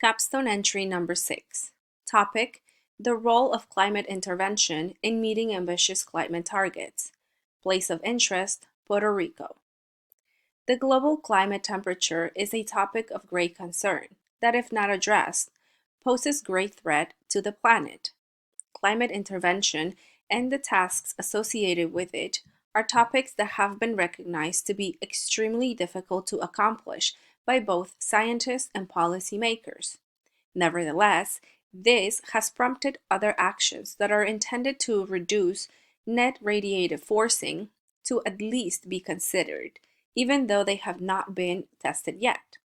Capstone entry number 6. Topic: The role of climate intervention in meeting ambitious climate targets. Place of interest: Puerto Rico. The global climate temperature is a topic of great concern that, if not addressed, poses great threat to the planet. Climate intervention and the tasks associated with it are topics that have been recognized to be extremely difficult to accomplish by both scientists and policymakers. Nevertheless, this has prompted other actions that are intended to reduce net radiative forcing to at least be considered, even though they have not been tested yet.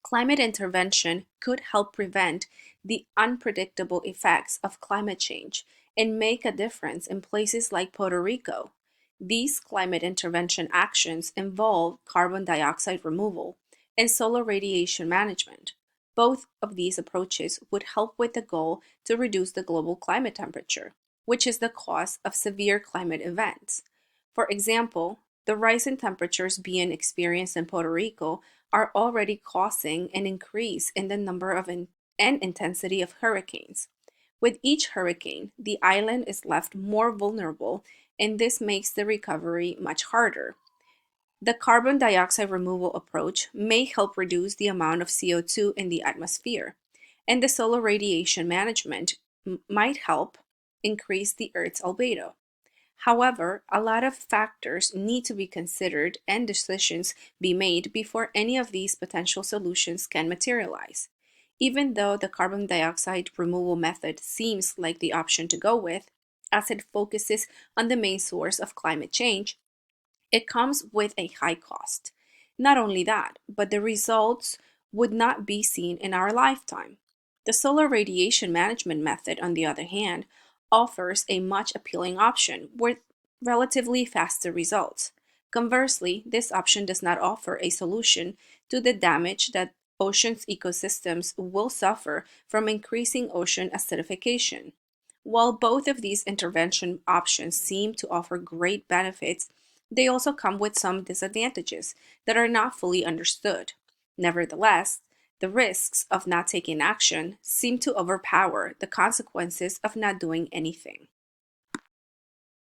Climate intervention could help prevent the unpredictable effects of climate change and make a difference in places like Puerto Rico. These climate intervention actions involve carbon dioxide removal and solar radiation management. Both of these approaches would help with the goal to reduce the global climate temperature, which is the cause of severe climate events. For example, the rise in temperatures being experienced in Puerto Rico are already causing an increase in the number of and intensity of hurricanes. With each hurricane, the island is left more vulnerable, and this makes the recovery much harder. The carbon dioxide removal approach may help reduce the amount of CO2 in the atmosphere, and the solar radiation management might help increase the Earth's albedo. However, a lot of factors need to be considered and decisions be made before any of these potential solutions can materialize. Even though the carbon dioxide removal method seems like the option to go with, as it focuses on the main source of climate change, it comes with a high cost. Not only that, but the results would not be seen in our lifetime. The solar radiation management method, on the other hand, offers a much appealing option with relatively faster results. Conversely, this option does not offer a solution to the damage that ocean's ecosystems will suffer from increasing ocean acidification. While both of these intervention options seem to offer great benefits, they also come with some disadvantages that are not fully understood. Nevertheless, the risks of not taking action seem to overpower the consequences of not doing anything.